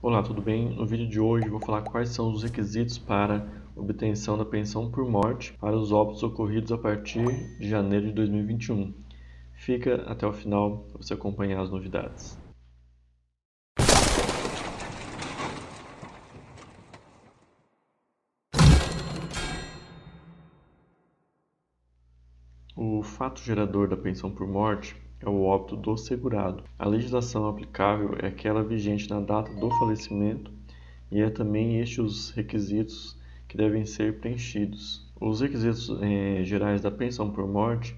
Olá, tudo bem? No vídeo de hoje vou falar quais são os requisitos para obtenção da pensão por morte para os óbitos ocorridos a partir de janeiro de 2021. Fica até o final para você acompanhar as novidades. O fato gerador da pensão por morte é o óbito do segurado. A legislação aplicável é aquela vigente na data do falecimento e é também estes os requisitos que devem ser preenchidos. Os requisitos gerais da pensão por morte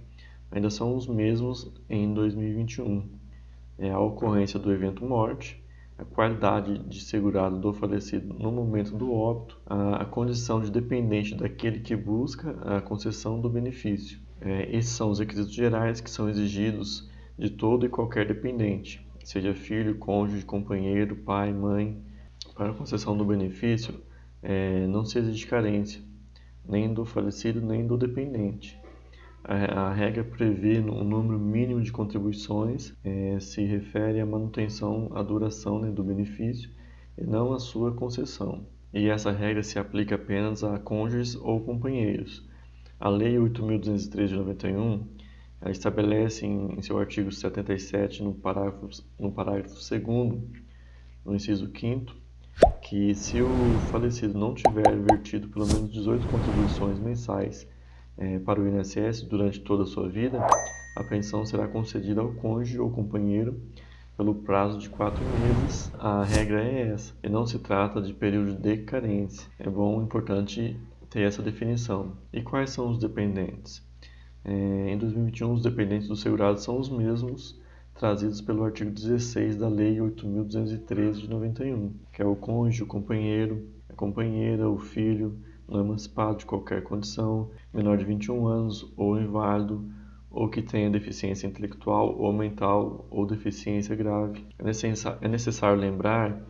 ainda são os mesmos em 2021. É a ocorrência do evento morte, a qualidade de segurado do falecido no momento do óbito, a condição de dependente daquele que busca a concessão do benefício. Esses são os requisitos gerais que são exigidos de todo e qualquer dependente, seja filho, cônjuge, companheiro, pai, mãe. Para a concessão do benefício, não se exige carência, nem do falecido, nem do dependente. A regra prevê um número mínimo de contribuições, se refere à manutenção, à duração, né, do benefício e não à sua concessão. E essa regra se aplica apenas a cônjuges ou companheiros. A Lei 8.203 de 91 ela estabelece em seu artigo 77, no parágrafo 2º, no inciso 5º, que se o falecido não tiver vertido pelo menos 18 contribuições mensais para o INSS durante toda a sua vida, a pensão será concedida ao cônjuge ou companheiro pelo prazo de 4 meses. A regra é essa, e não se trata de período de carência. É importante ter essa definição. E quais são os dependentes? Em 2021, os dependentes do segurado são os mesmos trazidos pelo artigo 16 da Lei 8.213 de 91, que é o cônjuge, o companheiro, a companheira, o filho, não emancipado de qualquer condição, menor de 21 anos ou inválido, ou que tenha deficiência intelectual ou mental ou deficiência grave. É necessário lembrar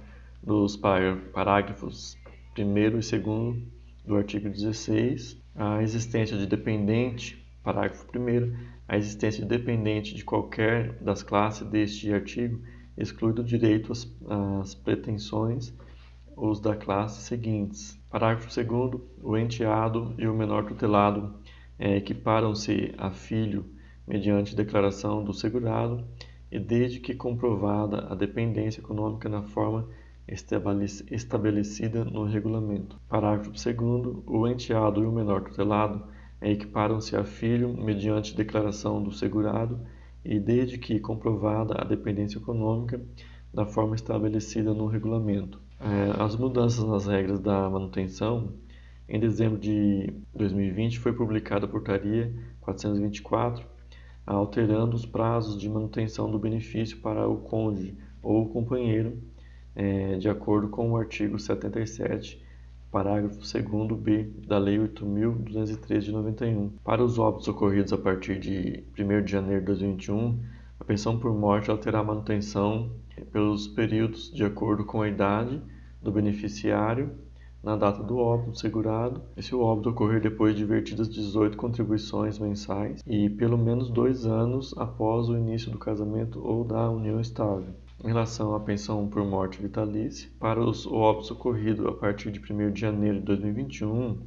dos parágrafos 1º e 2º do artigo 16 a existência de dependente, parágrafo 1º, a existência de dependente de qualquer das classes deste artigo exclui do direito às pretensões os da classe seguintes. Parágrafo 2º, o enteado e o menor tutelado equiparam-se a filho mediante declaração do segurado e desde que comprovada a dependência econômica na forma estabelecida no regulamento. Parágrafo 2º, o enteado e o menor tutelado equiparam-se a filho mediante declaração do segurado e desde que comprovada a dependência econômica da forma estabelecida no regulamento. As mudanças nas regras da manutenção. Em dezembro de 2020 foi publicada a Portaria 424, alterando os prazos de manutenção do benefício para o cônjuge ou o companheiro, de acordo com o artigo 77, parágrafo 2º-b da Lei 8.213 de 91. Para os óbitos ocorridos a partir de 1º de janeiro de 2021, a pensão por morte terá manutenção pelos períodos de acordo com a idade do beneficiário na data do óbito do segurado, e se o óbito ocorrer depois de vertidas 18 contribuições mensais e pelo menos 2 anos após o início do casamento ou da união estável. Em relação à pensão por morte vitalícia, para os óbitos ocorridos a partir de 1º de janeiro de 2021,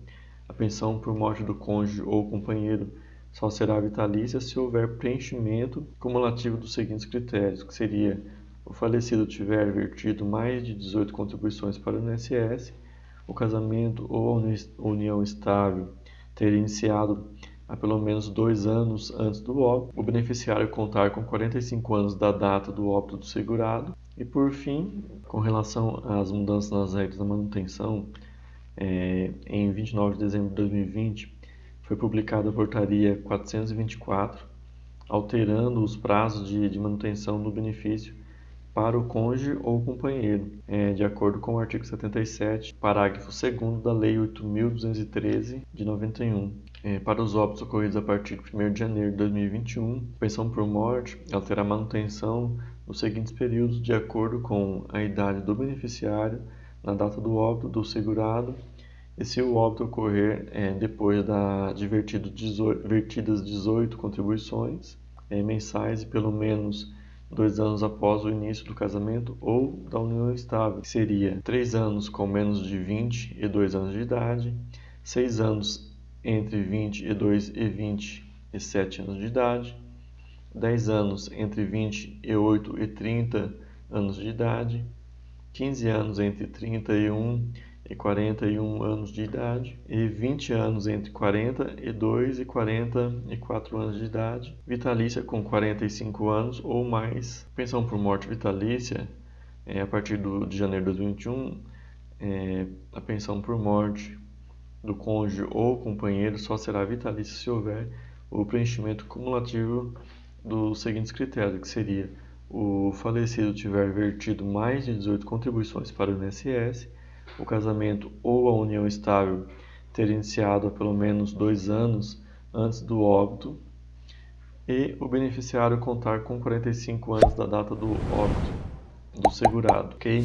a pensão por morte do cônjuge ou companheiro só será vitalícia se houver preenchimento cumulativo dos seguintes critérios, que seria: o falecido tiver vertido mais de 18 contribuições para o INSS, o casamento ou a união estável ter iniciado há pelo menos 2 anos antes do óbito, o beneficiário contar com 45 anos da data do óbito do segurado e, por fim, com relação às mudanças nas regras da manutenção, em 29 de dezembro de 2020 foi publicada a Portaria 424, alterando os prazos de manutenção do benefício para o cônjuge ou companheiro, de acordo com o artigo 77, parágrafo 2º da Lei 8.213 de 91. Para os óbitos ocorridos a partir de 1º de janeiro de 2021, a pensão por morte terá manutenção nos seguintes períodos de acordo com a idade do beneficiário na data do óbito do segurado e se o óbito ocorrer depois de vertidas 18 contribuições mensais e pelo menos 2 anos após o início do casamento ou da união estável, que seria 3 anos com menos de 22 anos de idade, 6 anos entre 22 e 27 anos de idade, 10 anos entre 28 e 30 anos de idade, 15 anos entre 31 e 41 anos de idade e 20 anos entre 42 e 44 anos de idade, vitalícia com 45 anos ou mais. Pensão por morte vitalícia, a partir de janeiro de 2021, a pensão por morte do cônjuge ou companheiro só será vitalícia se houver o preenchimento cumulativo dos seguintes critérios, que seria: o falecido tiver vertido mais de 18 contribuições para o INSS, o casamento ou a união estável ter iniciado há pelo menos 2 anos antes do óbito e o beneficiário contar com 45 anos da data do óbito do segurado, ok?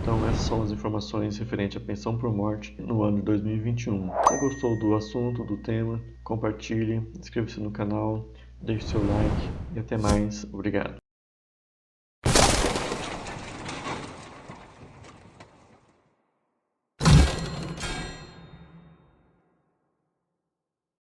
Então essas são as informações referentes à pensão por morte no ano de 2021. Se você gostou do assunto, do tema, compartilhe, inscreva-se no canal, deixe seu like e até mais. Obrigado.